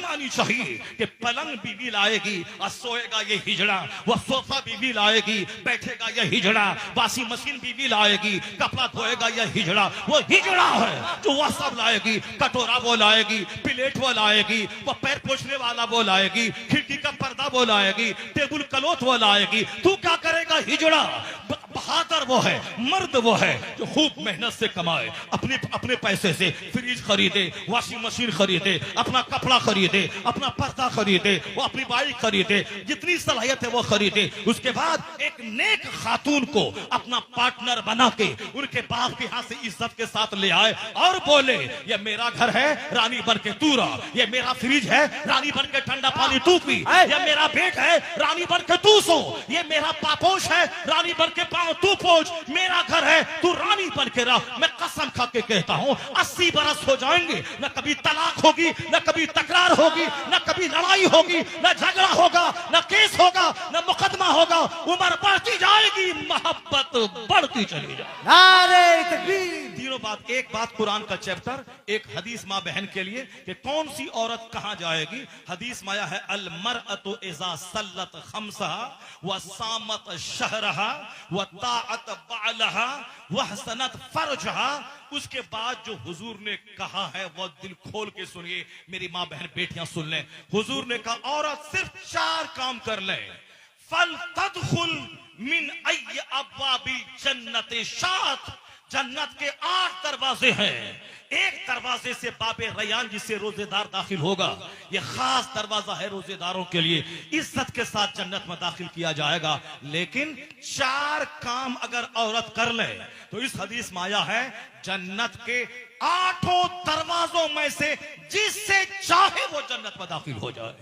जानी चाहिए कि पलंग बीवी लाएगी और सोएगा ये हिजड़ा, वह सोफा बीवी लाएगी बैठेगा ये हिजड़ा, वाशिंग मशीन बीवी लाएगी कपड़ा धोएगा ये हिजड़ा, वो हिजड़ा है जो वह सब लाएगी। कटोरा वो लाएगी, प्लेट वो लाएगी, वो पैर पोछने वाला वो लाएगी, खिड़की का पर्दा वो लाएगी, टेबल क्लॉथ वो लाएगी। तू क्या करेगा? हिजड़ा। बहादुर वो है, मर्द वो है जो खूब मेहनत से कमाए, अपने अपने पैसे से फ्रिज खरीदे, वॉशिंग मशीन खरीदे, अपना कपड़ा खरीदे, अपना पर्दा खरीदे, वो अपनी बाइक खरीदे, जितनी सलाहियत है वो खरीदे। उसके बाद एक नेक खातून को अपना पार्टनर बना के उनके बाप के हाथ से इज्जत के साथ ले आए और बोले ये मेरा घर है, रानी बन के तू रह, ये मेरा फ्रिज है, रानी बन के ठंडा पानी तू पी, ये मेरा बेड है, रानी बन के तू सो, ये मेरा पापोश है, रानी बन के पाँव तू पोछ, मेरा घर है, तू रानी बन के रह। मैं कसम खा के कहता हूँ 80 बरस हो जाएंगे, न कभी तलाक होगी, न कभी तकरार होगी, न कभी लड़ाई होगी, न झगड़ा होगा, न केस होगा, न मुकदमा होगा। उम्र बढ़ती जाएगी, मोहब्बत बढ़ती चली जाएगी। नारे तकबीर। तीनों बात, एक बात कुरान का चैप्टर, एक हदीस माँ बहन के लिए कि कौन सी औरत कहां जाएगी। हदीस माया है अल मरअतु इज़ा सल्लत खम्सहा व सामत शहरहा व ताअत बालहा व हसनत फरजहा। उसके बाद जो हुजूर ने कहा है वो दिल खोल के सुनिए, मेरी माँ बहन बेटियां सुन लें। हुजूर ने कहा औरत सिर्फ 4 काम कर ले, फल तदखुल मिन अय्य अब्वाबिल जन्नत शात। जन्नत के 8 दरवाजे हैं, एक दरवाजे से बाबे रैयान जिससे रोजेदार दाखिल होगा, यह खास दरवाजा है रोजेदारों के लिए, इज्जत के साथ जन्नत में दाखिल किया जाएगा। लेकिन 4 काम अगर औरत कर ले तो इस हदीस में आया है जन्नत के 8 दरवाजों में से जिससे चाहे वो जन्नत में दाखिल हो जाए,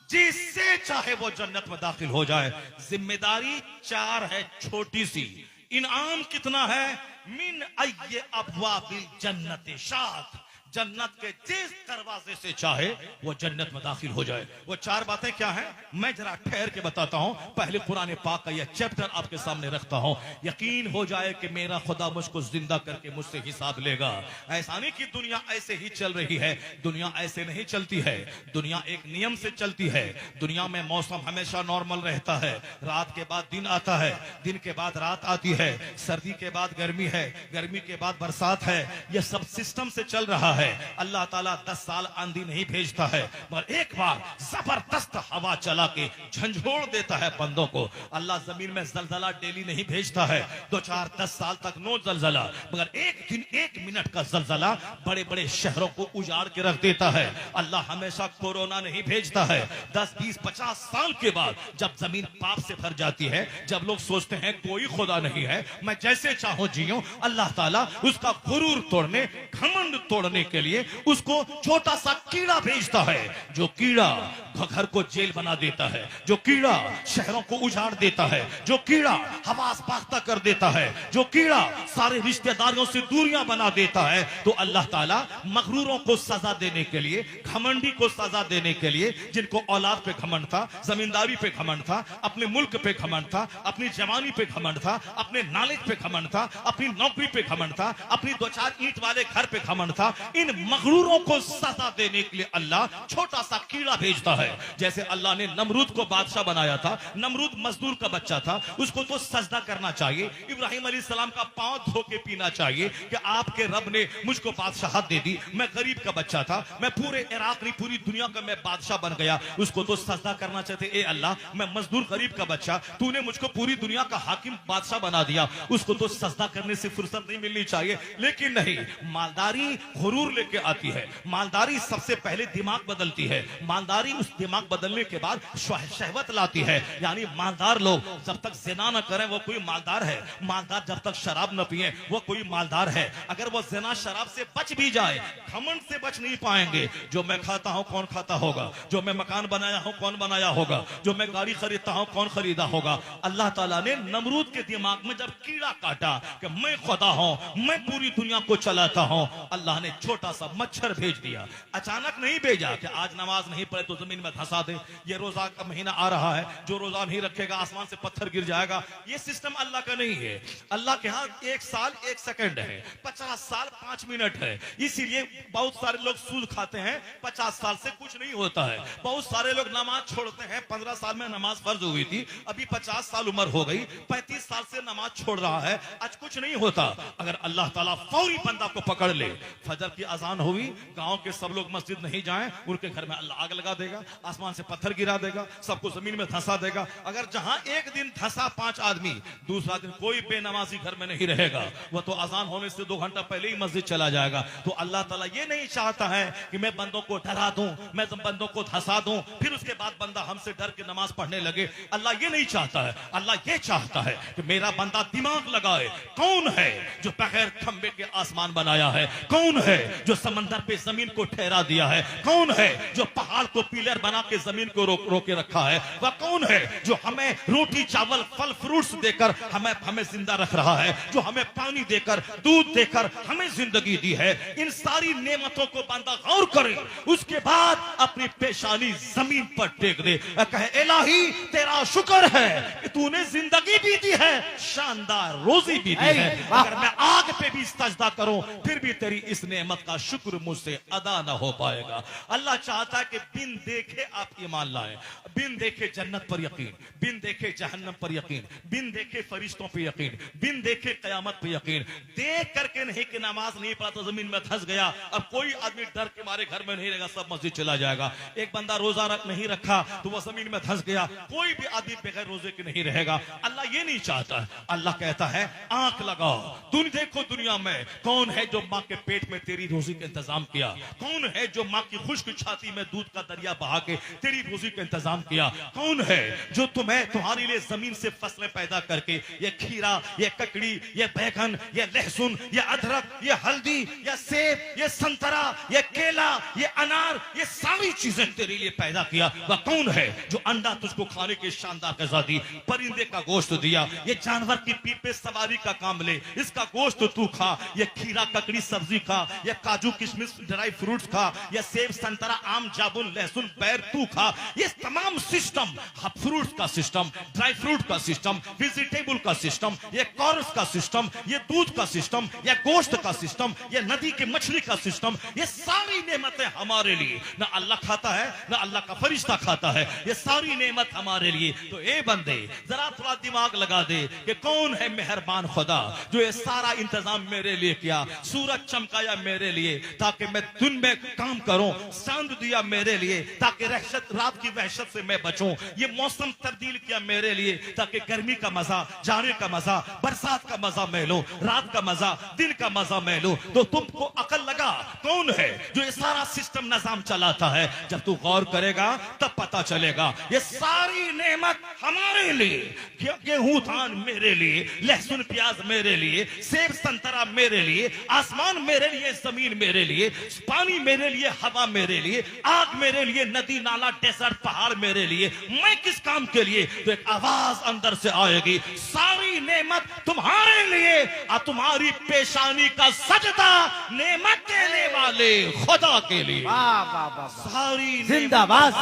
जिससे चाहे वो जन्नत में दाखिल हो जाए। जिम्मेदारी 4 है छोटी सी, इनाम कितना है? मिन अय्य अब्वाबिल जन्नत शात। जन्नत के जिस दरवाजे से चाहे वो जन्नत में दाखिल हो जाए। वो 4 बातें क्या हैं मैं जरा ठहर के बताता हूं। पहले कुरान पाक का यह चैप्टर आपके सामने रखता हूं, यकीन हो जाए कि मेरा खुदा मुझको जिंदा करके मुझसे हिसाब लेगा। ऐसा नहीं कि दुनिया ऐसे ही चल रही है, दुनिया ऐसे नहीं चलती है। दुनिया एक नियम से चलती है। दुनिया में मौसम हमेशा नॉर्मल रहता है, रात के बाद दिन आता है, दिन के बाद रात आती है, सर्दी के बाद गर्मी है, गर्मी के बाद बरसात है। यह सब सिस्टम से चल रहा है। अल्लाह ताला 10 साल आंधी नहीं भेजता है, मगर एक बार जबरदस्त हवा चला के झंझोड़ देता है बंदों को। अल्लाह जमीन में जलजला डेली नहीं भेजता है, 2-4-10 साल तक नो जलजला, मगर एक दिन 1 मिनट का जलजला बड़े बड़े शहरों को उजाड़ के रख देता है। अल्लाह हमेशा कोरोना नहीं भेजता है। 10-20-50 साल के बाद जब जमीन पाप से भर जाती है, जब लोग सोचते हैं कोई खुदा नहीं है, मैं जैसे चाहूं जियूं, अल्लाह ताला उसका गुरूर तोड़ने, घमंड तोड़ने के लिए उसको छोटा सा कीड़ा भेजता है, जो कीड़ा घर को जेल बना देता है, जो कीड़ा शहरों को उजाड़ देता है, जो कीड़ा हवास पाख्ता कर देता है, जो कीड़ा सारे रिश्तेदारियों से दूरियां बना देता है। तो अल्लाह ताला मगरूरों को सजा देने के लिए, घमंडी को सजा देने के लिए, जिनको औलाद पे घमंड था, जमींदारी पे घमंड था, अपने मुल्क पे घमंड था, अपनी जवानी पे घमंड था, अपने नॉलेज पे घमंड था, अपनी नौकरी पे घमंड था, अपनी 2-4 ईंट वाले घर पे घमंड था, इन मगरूरों को सजा देने के लिए अल्लाह छोटा सा कीड़ा भेजता है। जैसे अल्लाह ने नमरूद को बादशाह बनाया था, नमरूद मजदूर का बच्चा था, उसको तो सजदा करना चाहिए, इब्राहिम अलैहिस्सलाम का पांव धो के पीना चाहिए कि आपके रब ने मुझको बादशाहत दे दी, मैं गरीब का बच्चा था, मैं पूरे इराक नहीं पूरी दुनिया का मैं बादशाह बन गया, उसको तो सजदा करना चाहते। ए अल्लाह, मैं मजदूर गरीब का बच्चा, तूने मुझको पूरी दुनिया का हाकिम बादशाह बना दिया, उसको तो सजदा करने से फुर्सत नहीं मिलनी चाहिए। लेकिन नहीं, मालदारी गुरूर लेके आती है, मालदारी सबसे पहले दिमाग बदलती है, मालदारी उस दिमाग बदलने के बाद शहवत लाती है। यानी मालदार लोग जब तक जिना न करें वो कोई मालदार है, मालदार जब तक शराब न पिए वो कोई मालदार है। अगर वो जिना शराब से बच भी जाए, घमंड से बच नहीं पाएंगे। जो मैं खाता हूं कौन खाता होगा, जो मैं मकान बनाया हूं कौन बनाया होगा, जो मैं गाड़ी खरीदता हूं कौन खरीदा होगा। अल्लाह ताला ने नमरूद के दिमाग में जब कीड़ा काटा कि मैं खुदा हूं, मैं पूरी दुनिया को चलाता हूं, अल्लाह ने छोटा सा मच्छर भेज दिया। अचानक नहीं भेजा कि आज नमाज नहीं पढ़े तो जमीन में धंसा दे। ये रोजा का महीना आ रहा है, जो रोजा नहीं रखेगा आसमान से पत्थर गिर जाएगा। ये सिस्टम अल्लाह का नहीं है। अल्लाह के यहाँ 1 साल 1 सेकंड है, 50 साल 5 मिनट है। इसीलिए बहुत सारे लोग सूद खाते हैं, 50 साल से कुछ नहीं होता है। बहुत सारे लोग नमाज छोड़ते हैं, 15 साल में नमाज फर्ज हुई थी, अभी 50 साल उम्र हो गई, 35 साल से नमाज छोड़ रहा है, आज कुछ नहीं होता। अगर अल्लाह ताला फौरी बंदा को पकड़ ले, फजर की अजान हुई, गांव के सब लोग मस्जिद नहीं जाएं, उनके घर में अल्लाह आग लगा देगा, आसमान से पत्थर गिरा देगा, सबको जमीन में धंसा देगा। अगर जहां एक दिन धंसा 5 आदमी, दूसरा दिन कोई बेनमाजी घर में नहीं रहेगा, वह तो अजान होने से 2 घंटा पहले ही मस्जिद चला जाएगा। तो अल्लाह ताला ये नहीं चाहता है कि मैं बंदों को डरा दूं, मैं बंदों को धंसा दूं, फिर उसके बाद बंदा हमसे डर के नमाज पढ़ने लगे। अल्लाह ये नहीं चाहता है। अल्लाह ये चाहता है कि मेरा बंदा दिमाग लगाए, कौन है जो बगैर खंबे के आसमान बनाया है, कौन है जो समंदर पे जमीन को ठहरा दिया है, कौन है जो पहाड़ को पिलर बना के जमीन को रोके रखा है, वह कौन है जो हमें रोटी चावल फल फ्रूट्स देकर हमें जिंदा रख रहा है, जो हमें पानी देकर दूध देकर हमें जिंदगी दी है। इन सारी नेमतों को बंदा गौर करे, उसके बाद अपनी पेशानी जमीन पर टेक दे, कहे इलाही तेरा शुक्र है कि तूने जिंदगी भी दी है, शानदार रोजी भी दी है। अगर मैं आग पे भी सजदा करूं फिर भी तेरी इस नेमत का शुक्र मुझसे अदा ना हो पाएगा। अल्लाह चाहता है कि बिन देखे आप ईमान लाएं, बिन देखे जन्नत पर यकीन, बिन देखे जहन्नम पर यकीन, बिन देखे फरिश्तों पर यकीन, बिन देखे कयामत पर यकीन। देख करके नहीं कि नमाज नहीं पढ़ा तो जमीन में धंस गया, अब कोई आदमी डर के मारे घर में नहीं रहेगा, सब मस्जिद चला जाएगा। एक बंदा रोजा नहीं रखा तो वह जमीन में धंस गया, कोई भी आदमी बगैर रोजे के नहीं रहेगा। अल्लाह ये नहीं चाहता है। अल्लाह कहता है आंख लगाओ, तुम देखो दुनिया में कौन है जो माँ के पेट में तेरी रोजी का इंतजाम किया, कौन है जो माँ की खुश्क छाती में दूध का दरिया बहा के तेरी रोजी का इंतजाम किया, कौन है जो तुम्हारे लिए जमीन से फसलें पैदा करके ये खीरा, ये ककड़ी, ये बैगन, ये लहसुन, ये अदरक, ये हल्दी, ये सेब, ये संतरा, ये केला, ये अनार, ये सारी चीजें तेरे लिए पैदा किया। वह कौन है जो अंडा तुझको खाने के शानदार गज़ा दी, परिंदे का गोश्त दिया, ये जानवर की पीठ पे सवारी का काम ले, इसका गोश्त तू खा, ये खीरा ककड़ी सब्जी खा, ये काजू किशमिश ड्राई फ्रूट्स खा, ये सेब संतरा आम जामुन लहसुन बैर तू खा। ये तमाम सिस्टम, फ्रूट्स का सिस्टम, ड्राई फ्रूट का सिस्टम, वेजिटेबल का सिस्टम, ये कॉर्स का सिस्टम, ये दूध का सिस्टम, ये गोश्त का सिस्टम, ये नदी की मछली का सिस्टम, ये सारी नेमतें हमारे लिए, ना अल्लाह खाता है ना अल्लाह का फरिश्ता खाता है, ये सारी नेमत हमारे लिए। तो ए बंदे जरा थोड़ा दिमाग लगा दे कि कौन है मेहरबान खुदा जो ये सारा इंतजाम मेरे लिए किया, सूरज चमकाया मेरे लिए ताकि मैं दिन में काम करूं, चांद दिया मेरे लिए ताकि रात की वहशत से मैं बचूं, ये मौसम तब्दील किया मेरे लिए ताकि गर्मी का मजा, जाड़े का मजा, बरसात का मजा मैं लूं, रात का मजा, दिन का मजा मैं लूं। तो तुमको अकल लगा कौन है जो ये सारा सिस्टम निजाम चलाता है। जब तू गौर करेगा तब पता चलेगा ये सारी नेमत हमारे लिए, गेहूं धान मेरे लिए, लहसुन प्याज मेरे लिए, सेब संतरा मेरे लिए, आसमान मेरे लिए, जमीन मेरे लिए, पानी मेरे लिए, हवा मेरे लिए, आग मेरे लिए, नदी नाला डेजर्ट पहाड़ मेरे लिए। मैं किस काम के लिए? तो एक आवाज अंदर से आएगी, सारी नेमत तुम्हारे लिए और तुम्हारी पेशानी का सजदा नेमत देने वाले खुदा के लिए। सारी जिंदाबाद,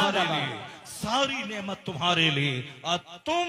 सारी नेमत तुम्हारे लिए और तुम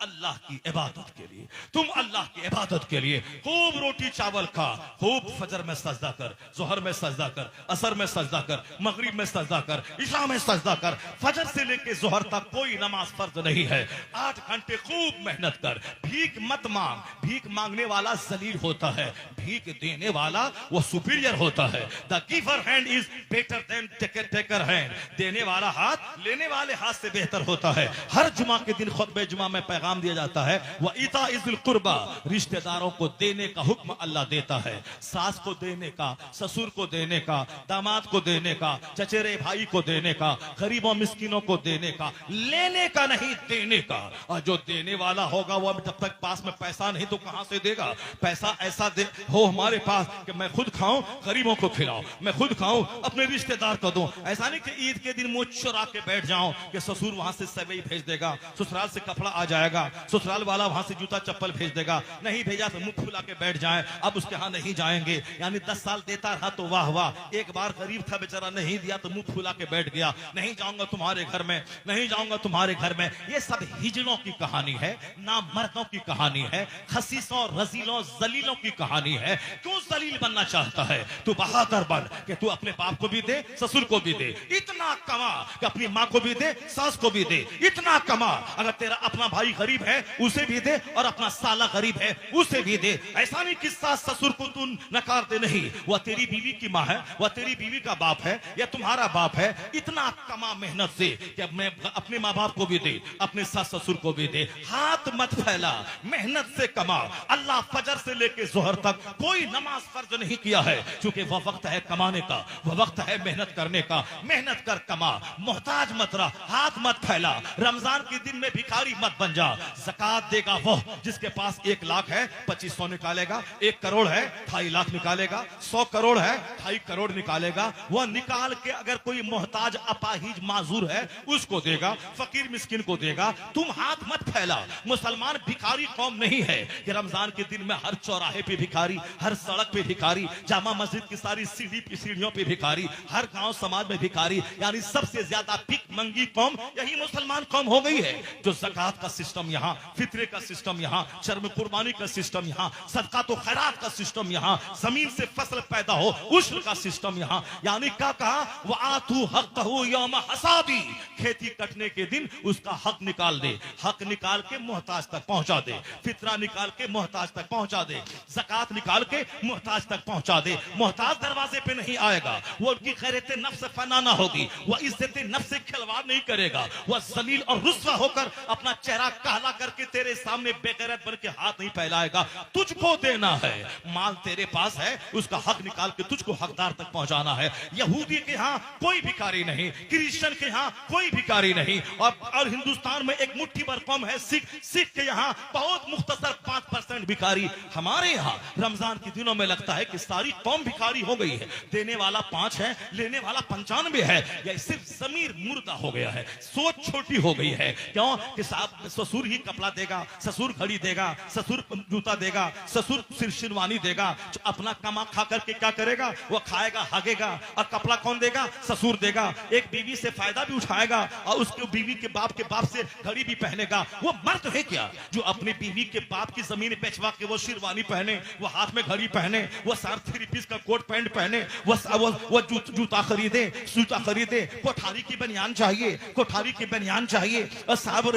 अल्लाह की इबादत के लिए, तुम अल्लाह की इबादत के लिए खूब रोटी चावल खा, खूब फजर में सजदा कर, जोहर में सजदा कर, असर में सजदा कर, मगरिब में सजदा कर, इशा में सजदा कर। फजर से लेके जोहर तक कोई नमाज फर्ज नहीं है। 8 घंटे खूब मेहनत कर, भीख मत मांग। भीख मांगने वाला जलील होता है, भीख देने वाला वो सुपीरियर होता है। The giver hand is better than taker hand. देने वाला हाथ लेने वाले हाथ से बेहतर होता है। हर जुमा के दिन खुतबे जुमा में पैगाम दिया जाता है, वह इता इज़ुल कुर्बा, रिश्तेदारों को देने का हुक्म अल्लाह देता है। सास को देने का, ससुर को देने का, दामाद को देने का, चचेरे भाई को देने का, गरीबों मिस्किनों को देने का, लेने का नहीं देने का। और जो देने वाला होगा वह जब तक पास में पैसा नहीं तो कहां से देगा? पैसा ऐसा दे हो हमारे पास कि मैं खुद खाऊं, गरीबों को खिलाऊं, मैं खुद खाऊं, अपने रिश्तेदार को दूं। ऐसा नहीं कि ईद के दिन मुझ चुरा के बैठ जाऊं कि ससुर वहां से सेवई भेज देगा, ससुराल से कपड़ा आ जाएगा, जाएगा, ससुराल वाला वहां से जूता चप्पल भेज देगा, नहीं भेजा तो मुंह फुला के बैठ जाए, अब उसके यहाँ नहीं जाएंगे। यानी 10 साल देता रहा तो वाह वाह, एक बार गरीब था बेचारा, नहीं दिया तो मुंह फुला के बैठ गया, नहीं जाऊंगा तुम्हारे घर में, नहीं जाऊंगा तुम्हारे घर में। ये सब हिजड़ों की कहानी है, ना मर्दों की कहानी है, खसीसों रजीलों जलीलों की कहानी है। क्यों जलील बनना चाहता है? तू बहादुर बन कि तू अपने बाप को भी दे, ससुर को भी दे, इतना कमा कि अपनी माँ को भी दे, सास को भी दे, इतना कमा अगर तेरा अपना भाई गरीब है उसे भी दे और अपना साला गरीब है उसे भी दे। ऐसा नहीं कि सास ससुर को तू नकार दे, नहीं, वह तेरी बीवी की माँ है, वह तेरी बीवी का बाप है या तुम्हारा बाप है। इतना कमा मेहनत से कि मैं अपने माँ बाप को भी दे, अपने सास ससुर को भी दे। हाथ मत फैला, मेहनत से कमा। अल्लाह फजर से लेके जोहर तक कोई नमाज फर्ज नहीं किया है, क्योंकि वह वक्त है कमाने का, वह वक्त है मेहनत करने का। मेहनत कर, कमा, मोहताज मत रह, हाथ मत फैला। रमजान के दिन में भिखारी मत बन जा। ज़कात देगा वो जिसके पास 1 लाख है 2500 निकालेगा, 1 करोड़ है 2.5 लाख निकालेगा, 100 करोड़ है 2.5 करोड़ निकालेगा। वह निकाल के अगर कोई मोहताज अपाहिज माजूर है उसको देगा, फकीर मिस्किन को देगा। तुम हाथ मत फैला। मुसलमान भिखारी कौम नहीं है कि रमजान के दिन में हर चौराहे पे भिखारी, हर सड़क पे भिखारी, जामा मस्जिद की सारी सीढ़ियों पे भिखारी, हर गांव समाज में भिखारी। यानी सबसे ज्यादा भिख मंगी कौम यही मुसलमान कौम हो गई है। जो ज़कात का सिस्टम यहाँ, फित्रे का सिस्टम यहाँ, शर्म कुर्बानी का सिस्टम यहाँ, सदका तो खैरात का सिस्टम यहाँ, जमीन से फसल पैदा हो उश्र का सिस्टम यहाँ। यानी क्या कहा? वआतू हक़्क़हू यौम हसादी, खेती कटने के दिन उसका हक निकाल दे, हक निकाल के मोहताज तक पहुंचा दे, फित्रा निकाल के मोहताज तक पहुंचा दे, ज़कात निकाल के मोहताज तक पहुंचा दे। मोहताज दरवाजे पे नहीं आएगा, वो उनकी खैरत नफ्स फना ना होगी, वह इज्जत नफ्स से खिलवाड़ नहीं करेगा, वह जलील और रुस्वा होकर अपना चेहरा काला करके तेरे सामने बेगैरत बन के हाथ नहीं फैलाएगा। तुझको देना है, माल तेरे पास है, उसका हक निकाल के तुझको हकदार तक पहुंचाना है। यहूदी के यहाँ कोई भिखारी नहीं, क्रिश्चियन के यहाँ कोई भिखारी नहीं, और हिंदुस्तान में एक मुट्ठी भर कौम है सिख, सिख के यहाँ बहुत मुख्तसर 5% भिखारी। हमारे यहाँ रमजान के दिनों में लगता है कि सारी कौम भिखारी हो गई है, देने वाला 5 है, लेने वाला 95 है। या सिर्फ जमीर मुर्दा हो गया है, सोच छोटी हो गई है। क्यों कि साहब ससुर ही कपड़ा देगा, ससुर घड़ी देगा, ससुर जूता देगा, ससुर सिर शेरवानी देगा। जो अपना कमा खा करके क्या करेगा? वो खाएगा, हागेगा, और कपड़ा कौन देगा? ससुर देगा। एक बीवी से फायदा भी उठाएगा और उसके बीवी के बाप से घड़ी भी पहनेगा। वो मर्द है क्या जो अपनी बीवी के बाप की जमीन बेचवा के वो शेरवानी पहने, वो हाथ में घड़ी पहने, वो 3 पीस का कोट पैंट पहने, वो जूता खरीदे, जूता खरीदे, कोठारी की बनियान चाहिए, कोठारी की बनियान चाहिए, और साहब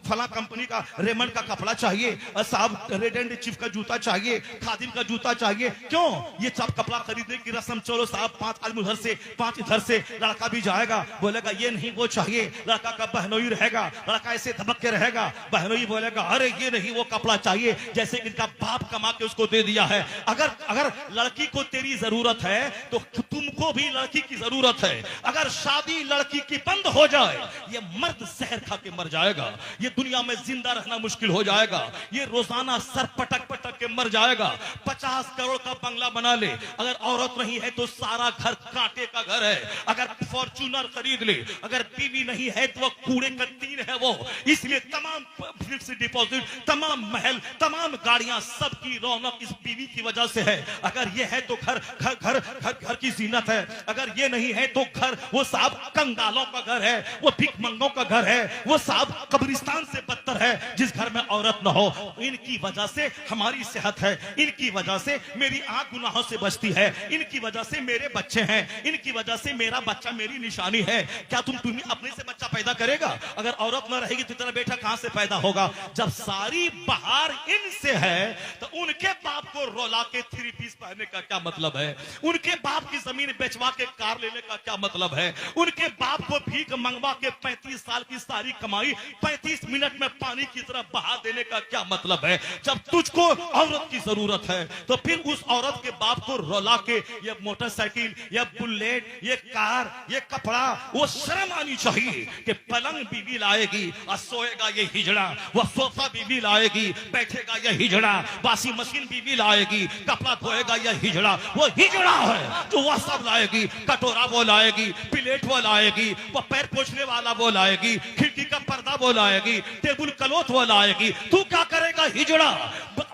फला कंपनी का रेमंड का कपड़ा चाहिए, और साहब रेड एंड चीफ का जूता चाहिए, खादिम का जूता चाहिए। क्यों? ये सब कपड़ा खरीदने की रस्म। चलो साहब 5 आदमी उधर से, 5 इधर से, लड़का भी जाएगा, बोलेगा ये नहीं वो चाहिए, लड़का का बहनोई रहेगा, लड़का ऐसे धमक के रहेगा, बहनोई बोलेगा अरे ये नहीं वो कपड़ा चाहिए, जैसे इनका बाप कमा के उसको दे दिया है। अगर लड़की को तेरी जरूरत है तो तुमको भी लड़की की जरूरत है। अगर शादी लड़की की बंद हो जाए, ये मर्द जहर खा के मर जाएगा, ये दुनिया में जिंदा रहना मुश्किल हो जाएगा, ये रोजाना सर पटक पटक के मर जाएगा। 50 करोड़ का बंगला बना ले, अगर औरत नहीं है तो सारा घर कांटे का घर है। अगर फॉर्च्यूनर खरीद ले, अगर बीवी नहीं है तो कूड़े का टीन है वो। इसलिए तमाम फिक्स डिपॉजिट, तमाम महल, तमाम गाड़ियां, सबकी रौनक इस बीवी की वजह से है। अगर ये है तो घर घर घर घर घर की जीनत है, अगर ये नहीं है तो घर वो साहब कंगालों का घर है, वो भिखमंगों का घर है, वो साहब कब्रिस्तान से बदतर है जिस घर में औरत न हो। इनकी वजह से हमारी सेहत है, इनकी वजह से मेरी आंख गुनाहों से बचती है, इनकी वजह से मेरे बच्चे हैं, इनकी वजह से मेरा बच्चा मेरी निशानी है। क्या तुम अपने से बच्चा पैदा करेगा? अगर औरत न रहेगी तो तेरा बेटा कहां से पैदा होगा? जब सारी बहार इनसे है तो उनके बाप को रोला के 3 पीस पहनने का क्या मतलब है? उनके बाप की जमीन बेचवा के कार लेने का क्या मतलब है? उनके बाप को भीख मंगवा के 35 साल की सारी कमाई 35 मिनट में पानी की तरह बहा देने का क्या मतलब है? जब तुझको औरत की जरूरत है तो फिर उस औरत के बाप को रोला के ये मोटरसाइकिल, ये बुलेट, ये कार, ये कपड़ा, वो शर्म आनी चाहिए कि पलंग बीवी लाई लाएगी और सोएगा ये हिजड़ा, वह सोफा बीवी लाएगी बैठेगा ये हिजड़ा, वॉशिंग मशीन बीवी लाएगी कपड़ा धोएगा ये हिजड़ा, वो हिजड़ा है जो वह सब लाएगी। कटोरा वो लाएगी, प्लेट वो लाएगी, वो पैर पोछने वाला वो लाएगी, खिड़की का पर्दा वो लाएगी, टेबल क्लॉथ वो लाएगी। तू क्या करेगा? हिजड़ा।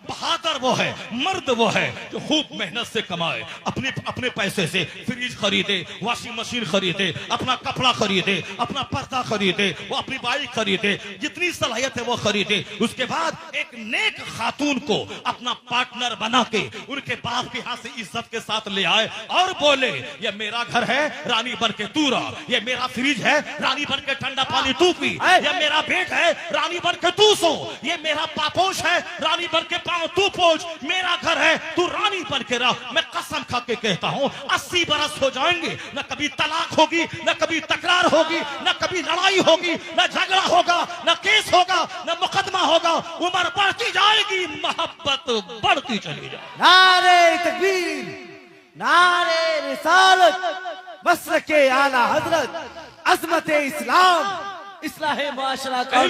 बहादुर वो है, मर्द वो है जो खूब मेहनत से कमाए, अपने अपने पैसे से फ्रिज खरीदे, वॉशिंग मशीन खरीदे, अपना कपड़ा खरीदे, अपना पर्दा खरीदे, वो अपनी बाइक खरीदे, जितनी सलाहियत है वो खरीदे। उसके बाद एक नेक खातून को अपना पार्टनर बना के उनके बाप के हाथ से इज्जत के साथ ले आए और बोले ये मेरा घर है, रानी बन के तू रह, ये मेरा फ्रिज है, रानी बन के ठंडा पानी तू पी, ये मेरा बेड है, रानी बन के तू सो, ये मेरा पापोश है, रानी बन के तू पोछ, मेरा घर है, तू रानी बन के रह। मैं कसम खा के कहता हूं 80 बरस हो जाएंगे, न कभी तलाक होगी, न कभी तकरार होगी, न कभी लड़ाई होगी, न झगड़ा होगा, न केस होगा, न मुकदमा होगा। उम्र बढ़ती जाएगी, मोहब्बत बढ़ती चली जाएगी। नारे तकबीर, नारे रिसालत, मसलके आला हजरत, अजमत इस्लाम, इस्लाहे मुआशरा का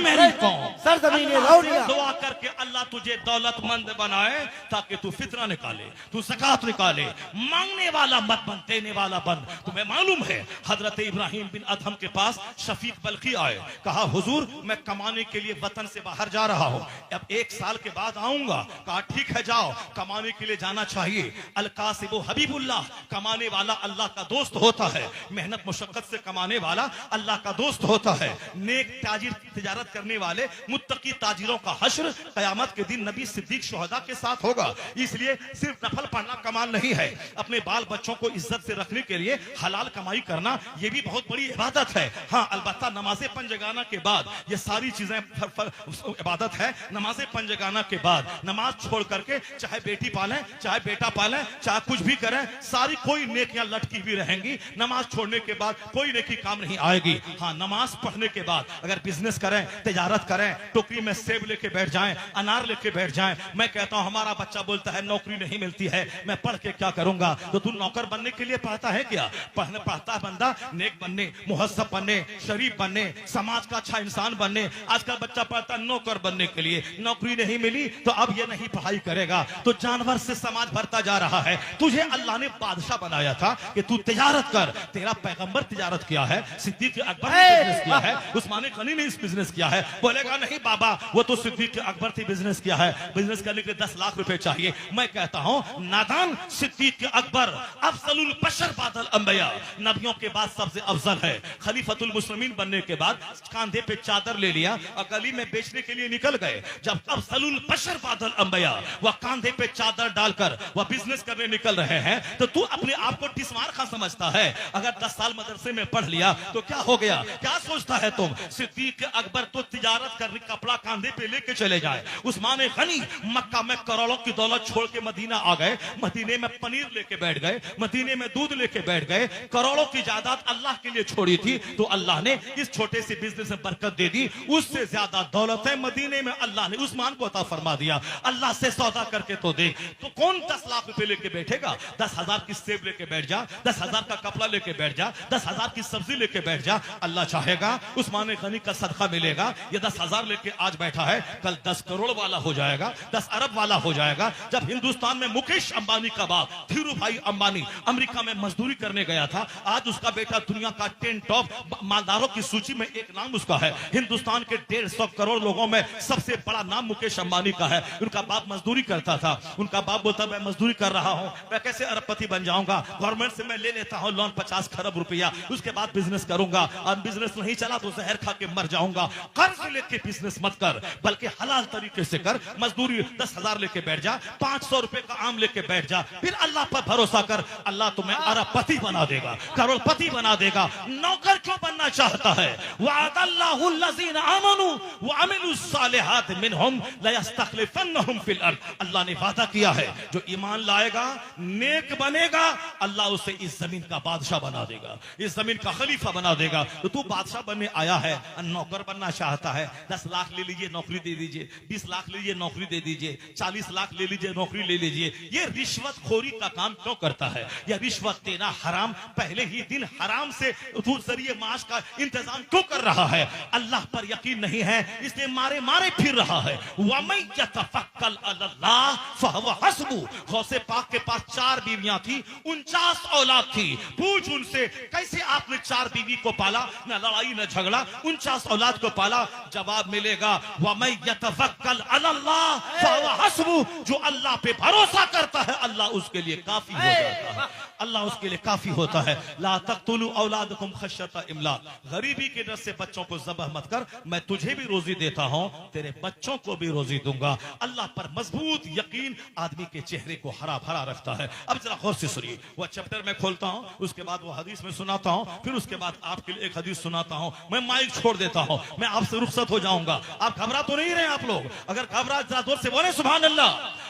सरजमीन रौनिया। दुआ करके अल्लाह तुझे दौलतमंद बनाए ताकि तू फितरा निकाले, तू ज़कात निकाले, मांगने वाला मत बन, देने वाला बन। तुम्हें मालूम है हजरत इब्राहिम बिन अदहम के पास शफीक बल्खी आए, कहा हुजूर मैं कमाने के लिए वतन से बाहर जा रहा हूँ, अब 1 साल के बाद आऊंगा। कहा ठीक है जाओ, कमाने के लिए जाना चाहिए। अलकासिबु हबीबुल्लाह, कमाने वाला अल्लाह का दोस्त होता है, मेहनत मुशक्कत से कमाने वाला अल्लाह का दोस्त होता है। नेक ताजिर तिजारत करने वाले मुत्तकी ताजिरों का हश्र कयामत के दिन नबी सिद्दीक शुहदा के साथ होगा। इसलिए सिर्फ नफल पढ़ना कमाल नहीं है, अपने बाल बच्चों को इज्जत से रखने के लिए हलाल कमाई करना यह भी बहुत बड़ी इबादत है। हाँ अलबत्ता नमाज़े पंजगाना के बाद ये सारी चीजें इबादत है। नमाज़े पंजगाना के बाद नमाज छोड़ करके चाहे बेटी पालें, चाहे बेटा पालें, चाहे कुछ भी करें, सारी कोई नेकियां लटकी हुई रहेंगी। नमाज छोड़ने के बाद कोई नेकी काम नहीं आएगी। हाँ नमाज पढ़ने के बाद अगर बिजनेस करें, तिजारत करें, टोकरी में सेब लेके बैठ जाएं, अनार लेके बैठ जाएं। मैं कहता हूं हमारा बच्चा बोलता है नौकरी नहीं मिलती है, मैं पढ़ के क्या करूंगा? तो तू नौकर बनने के लिए पढ़ता है क्या? पढ़ता है बंदा नेक बनने, मुहज्जब बनने, शरीफ बनने, समाज का अच्छा इंसान बनने। आजकल बच्चा पढ़ता है नौकर बनने के लिए। नौकरी नहीं मिली तो अब ये नहीं पढ़ाई करेगा तो जानवर से समाज भरता जा रहा है। तुझे अल्लाह ने बादशाह बनाया था कि तू तिजारत कर। तेरा पैगंबर तिजारत किया है, सिद्दीक अकबर ने बिजनेस किया है, उस्मान गनी ने इस बिजनेस किया है। बोलेगा नहीं बाबा वो तो सिद्दीक अकबर थी बिजनेस किया है, बिजनेस करने के 10 लाख रुपए चाहिए। मैं कहता हूं नादान सिद्दीक अकबर अफजलुल बशर बादल अंबिया, नबियों के बाद सबसे अफजल है। खलीफतुल मुस्लिमीन बनने के बाद कांधे पे चादर ले लिया और गली में बेचने के लिए निकल गए। जब अफजलुल बशर बादल अंबिया वह कांधे पे चादर डालकर वह बिजनेस करने निकल रहे हैं तो तू अपने आप को टिस्मार खा समझता है। अगर 10 साल मदरसे में पढ़ लिया तो क्या हो गया? क्या सोचता है तुम? सिद्दीक अकबर तो तिजारत करने, कपड़ा कांधे पे लेके चले जाए। उस्मान गनी मक्का में करोड़ों की दौलत छोड़ के मदीना आ गए, मदीने में पनीर लेके बैठ गए, मदीने में दूध लेके बैठ गए। करोड़ों की जायदाद अल्लाह के लिए छोड़ी थी तो अल्लाह ने इस छोटे से बिजनेस में बरकत दे दी। उससे ज्यादा दौलत है मदीने में अल्लाह ने उस्मान को अता फरमा दिया। अल्लाह से सौदा करके तो देख, तो कौन 10 लाख रुपए लेके बैठेगा? 10,000 की सेब लेके बैठ जा, 10,000 का कपड़ा लेके बैठ जा, 10,000 की सब्जी लेके बैठ जा। अल्लाह चाहेगा उस्मान गनी का सदका मिलेगा। ये 10,000 लेके आज बैठा है, कल 10 करोड़ वाला हो जाएगा, 10 अरब वाला हो जाएगा। जब हिंदुस्तान में मुकेश अंबानी का बाप धीरू भाई अंबानी अमेरिका में मजदूरी करने गया था, आज उसका बेटा दुनिया का 10 टॉप मालदारों की सूची में एक नाम उसका है। हिंदुस्तान के 150 करोड़ लोगों में सबसे बड़ा नाम मुकेश अंबानी का है। उनका बाप मजदूरी करता था, उनका बाप बोलता मैं मजदूरी कर रहा हूं, मैं कैसे अरबपति बन जाऊंगा? गवर्नमेंट से मैं ले लेता हूं लोन 50 खरब रुपया, उसके बाद बिजनेस करूंगा, और बिजनेस नहीं चला तो जहर खा के मर जाऊंगा। कर्ज लेके बिजनेस मत कर, बल्कि हलाल तरीके से कर। मजदूरी 10,000 लेके बैठ जा, 500 रुपए का आम लेके बैठ जा, फिर अल्लाह पर भरोसा कर, अल्लाह तुम्हें अरबपति बना देगा, करोड़पति बना देगा। नौकर क्यों बनना चाहता है? वअदल्लाहु लज़ीना आमनू व अमिलुस सालिहात मिनहुम लयस्तखलिफन्नहुम फिल अर्द। अल्लाह ने वादा किया है जो ईमान लाएगा, नेक बनेगा, अल्लाह उसे इस जमीन का बादशाह बना देगा, इस जमीन का खलीफा बना देगा। तो तू बादशाह बनने आया आया है, नौकर बनना चाहता है, 10 लाख ले लीजिए नौकरी दे दीजिए, 20 लाख ले लीजिए नौकरी दे दीजिए, 40 लाख ले लीजिए नौकरी ले लीजिए। ये रिश्वतखोरी का काम क्यों करता है? यह रिश्वत देना हराम, पहले ही दिन हराम से जरिए माश का इंतजाम क्यों कर रहा है? अल्लाह पर यकीन नहीं है, इसलिए मारे मारे फिर रहा है। वमन यतफक्कल अल्लाह फहुव हस्बु। गौसे पाक के पास 4 बीवियां थी, 49 औलाद थी। पूछ उनसे कैसे आपने 4 बीवी को पाला, न लड़ाई न झगड़ा, 49 औलाद को पाला? जवाब मिलेगा वमन यतफक्कल अल्लाह फहुव हस्बु। जो अल्लाह पे भरोसा करता है अल्लाह उसके लिए काफी हो जाता है, अल्लाह उसके लिए काफी होता है। ला तक़तुलू औलादकुम खश्यता इमलाक। गरीबी के डर से बच्चों को ज़बह मत कर, मैं तुझे भी रोजी देता हूं, तेरे बच्चों को भी रोजी दूंगा। अल्लाह पर मजबूत यकीन आदमी के चेहरे को हरा भरा रखता है। अब जरा गौर से सुनिए, वह चैप्टर मैं खोलता हूं, उसके बाद वो हदीस में सुनाता हूं, फिर उसके बाद आपके लिए एक हदीस सुनाता हूं। मैं माइक छोड़ देता हूं, मैं आपसे रुखसत हो जाऊंगा। आप घबरा तो नहीं रहे आप लोग? अगर घबरा जरा जोर से बोले सुभान अल्लाह,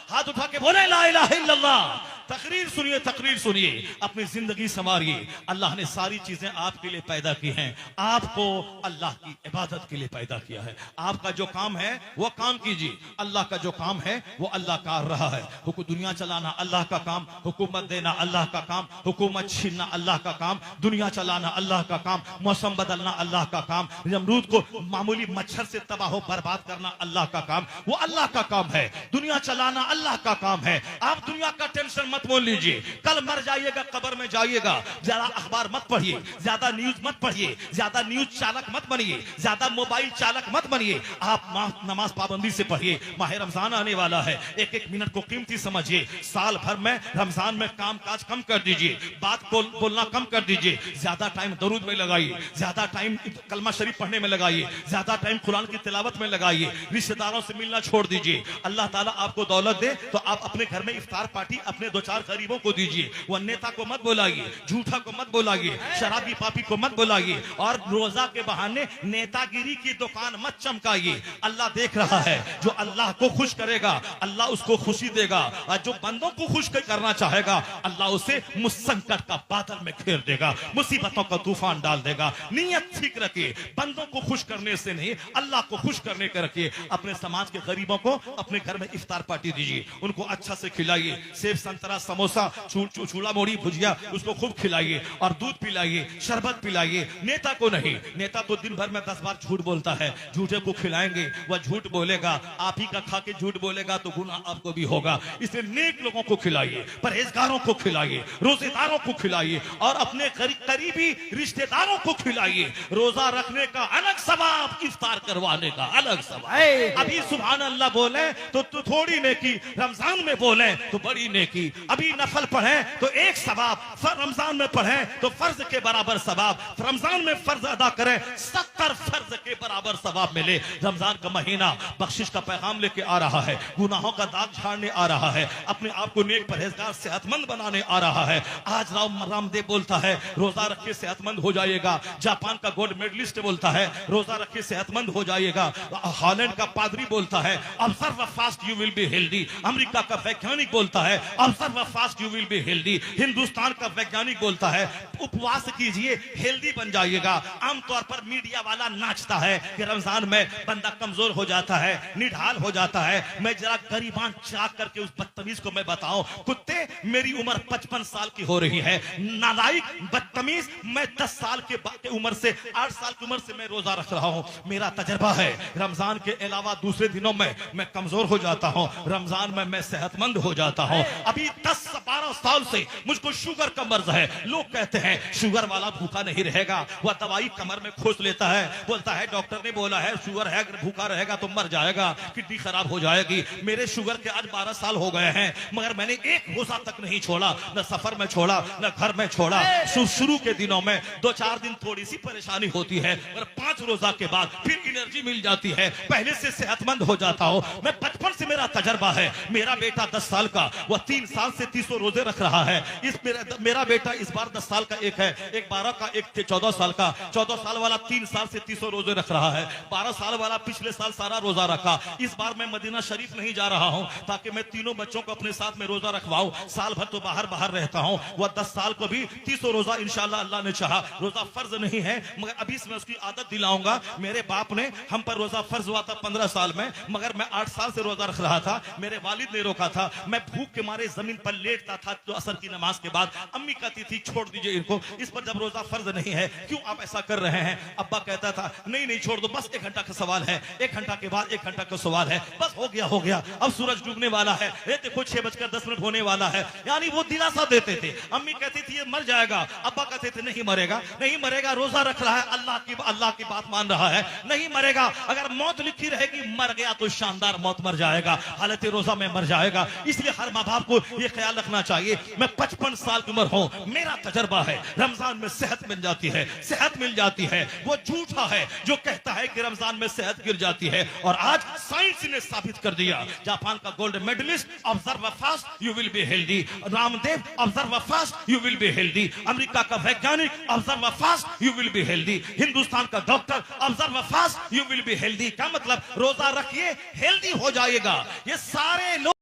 हाथ उठा के बोले ला इलाहा इल्लल्लाह। तकरीर सुनिए, तकरीर सुनिए, अपनी जिंदगी संवारिए। अल्लाह ने सारी चीजें आपके लिए पैदा की हैं, आपको अल्लाह की इबादत के लिए पैदा किया है। आपका जो काम है वो काम कीजिए, अल्लाह का जो काम है वो अल्लाह कर रहा है। दुनिया चलाना अल्लाह का काम, हुकूमत देना अल्लाह का काम, हुकूमत छीनना अल्लाह का काम, दुनिया चलाना अल्लाह का काम, मौसम बदलना अल्लाह का काम, नमरूद को मामूली मच्छर से तबाह बर्बाद करना अल्लाह का काम, वो अल्लाह का काम है। दुनिया चलाना अल्लाह का काम है। आप दुनिया का टेंशन मत बोल लीजिए, कल मर जाइएगा, कब्र में जाइएगा। ज्यादा अखबार मत पढ़िए, ज्यादा न्यूज मत पढ़िए, ज्यादा न्यूज चालक मत बनिए, ज्यादा मोबाइल चालक मत बनिए। आप नमाज पाबंदी से पढ़िए। माह रमजान आने वाला है, एक एक मिनट को कीमती समझिए। साल भर में रमजान में काम काज कम कर दीजिए, बात बोलना कम कर दीजिए। ज्यादा टाइम दरूद में लगाइए, ज्यादा टाइम कलमा शरीफ पढ़ने में लगाइए, ज्यादा टाइम कुरान की तिलावत में लगाइए। रिश्तेदारों से मिलना छोड़ दीजिए। अल्लाह ताला आपको दौलत दे तो आप अपने घर में इफ्तार पार्टी अपने 2-4 गरीबों को दीजिए। वह नेता को मत बुलाइए, झूठा को मत बुलाइए, शराबी पापी को मत बुलाइए, और रोजा के बहाने नेतागिरी की दुकान मत चमकाइए। अल्लाह देख रहा है, जो अल्लाह को खुश करेगा अल्लाह उसको खुशी देगा, और जो बंदों को खुश करना चाहेगा अल्लाह उसे मुसंकट का बादल में घेर देगा, मुसीबतों का तूफान डाल देगा। नियत ठीक रखिए, बंदों को खुश करने से नहीं अल्लाह को खुश करने का रखिए। अपने समाज के गरीबों को अपने घर में इफ्तार पार्टी दीजिए, उनको अच्छा से खिलाइए। सेब संतरा समोसा चूड़ा मोड़ी भुजिया उसको खूब खिलाइए, और दूध पिलाइए, शरबत पिलाइए। नेता को नहीं, नेता तो दिन भर में 10 बार झूठ बोलता है, झूठे को खिलाएंगे वह झूठ बोलेगा, आप ही का खा के झूठ बोलेगा तो गुनाह आपको भी होगा। इसलिए नेक लोगों को खिलाइए, परहेजगारों को खिलाइए, रोजेदारों को खिलाइए, और अपने करीबी रिश्तेदारों को खिलाइए। रोजा रखने का अलग सवाब, इफ्तार करवाने का अलग सवाब। अभी सुभान अल्लाह बोले तो थोड़ी नेकी, रमजान में बोले तो बड़ी नेकी। अभी नफल पढ़े तो एक सवाब, रमजान में पढ़े तो फर्ज के बराबर सवाब, रमजान में फर्ज अदा करें 70 फर्ज के बराबर सवाब मिले। रमजान का महीना बख्शिश का पैगाम लेके आ रहा है, गुनाहों का दाग झाड़ने आ रहा है, अपने आप को नेक परहेजगार सेहतमंद बनाने आ रहा है। आज रामदेव बोलता है रोजा रख के सेहतमंद हो जाएगा, जापान का गोल्ड मेडलिस्ट बोलता है रोजा रख के सेहतमंद हो जाएगा, हॉलैंड का पादरी बोलता है observe fast you will be healthy, America का वैज्ञानिक बोलता है observe fast you will be healthy, Hindustan का वैज्ञानिक बोलता है उपवास कीजिए हेल्दी बन जाइएगा। आमतौर पर मीडिया वाला नाचता है कि रमजान में बंदा कमजोर हो जाता है, निढाल हो जाता है। मैं जरा गरीबान चाक करके उस बदतमीज को मैं बताऊं, कुत्ते मेरी उम्र 55 साल की हो रही है, नालायक बदतमीज, मैं 10 साल के उम्र से 8 साल की उम्र से मैं रोजा रख रहा हूं। मेरा तजर्बा है रमजान के अलावा दूसरे दिनों में मैं कमजोर हो जाता हूं, रमजान में मैं सेहतमंद हो जाता हूं। अभी 10-12 साल से मुझको शुगर का मर्ज है। लोग कहते हैं शुगर वाला भूखा नहीं रहेगा, वह दवाई कमर में खोस लेता है, बोलता है डॉक्टर ने बोला है शुगर है, अगर भूखा रहेगा तो मर जाएगा, किडनी खराब हो जाएगी। मेरे शुगर के आज 12 साल हो गए हैं, मगर मैंने एक रोजा तक नहीं छोड़ा, न सफर में छोड़ा न घर में छोड़ा। शुरू के दिनों में 2-4 दिन थोड़ी सी परेशानी होती है, और 5 रोजा के बाद फिर एनर्जी मिल जाती है, पहले से सेहतमंद हो जाता हूं। मैं बचपन से मेरा तजर्बा है। मेरा बेटा 10 साल का, वह 3 साल साल से 300 रोजे रख रहा है। मेरा बेटा इस बार 10 साल का एक है, एक 12 का, एक 14 साल का। 14 साल वाला 3 साल से 300 रोजे रख रहा है। 12 साल वाला पिछले साल सारा रोजा रखा। इस बार मैं मदीना शरीफ नहीं जा रहा हूं ताकि मैं तीनों बच्चों को अपने साथ में रोजा रखवाऊं। साल भर तो बाहर बाहर रहता हूं। वह 10 साल को भी 300 रोजा इंशाल्लाह अल्लाह ने चाहा। रोजा फर्ज नहीं है मगर अभी से मैं उसकी आदत दिलाऊंगा। मेरे बाप ने हम पर रोजा फर्ज हुआ था 15 साल में, मगर मैं 8 साल से रोजा रख रहा था। मेरे वालिद ने रोका था। मैं भूख के मारे जमीन पर लेटता था तो असर की नमाज के बाद अम्मी कहती थी छोड़ दीजिए इनको, इस पर जब रोजा फर्ज नहीं है क्यों आप ऐसा कर रहे हैं। अब्बा कहता था नहीं नहीं छोड़ दो, बस 1 घंटा का सवाल है, 1 घंटा के बाद 1 घंटा का सवाल है, बस हो गया हो गया। अब सूरज डूबने वाला है, देखो 6:10 होने वाला है। यानी वो दिलासा देते थे। अम्मी कहती थी ये मर जाएगा, अब्बा कहते थे नहीं मरेगा नहीं मरेगा, रोजा रख रहा है, अल्लाह की बात मान रहा है, नहीं मरेगा। अगर मौत लिखी रहेगी मर गया तो शानदार मौत मर जाएगा, हालत रोजा में मर जाएगा। इसलिए हर माँ बाप को यह ख्याल रखना चाहिए। मैं 55 साल की उम्र हूं, मेरा तजर्बा है रमजान में सेहत मिल जाती है, सेहत मिल जाती है। वो झूठा है जो कहता है कि रमजान में सेहत गिर जाती है। और आज साइंस ने साबित कर दिया। जापान का gold medalist, observe fast you will be healthy. Ramdev, observe fast you will be healthy. America का वैज्ञानिक, observe fast you will be healthy. Hindustan का doctor, observe fast you will be healthy. क्या मतलब? रोजा रखिए हेल्दी हो जाएगा। ये सारे लोग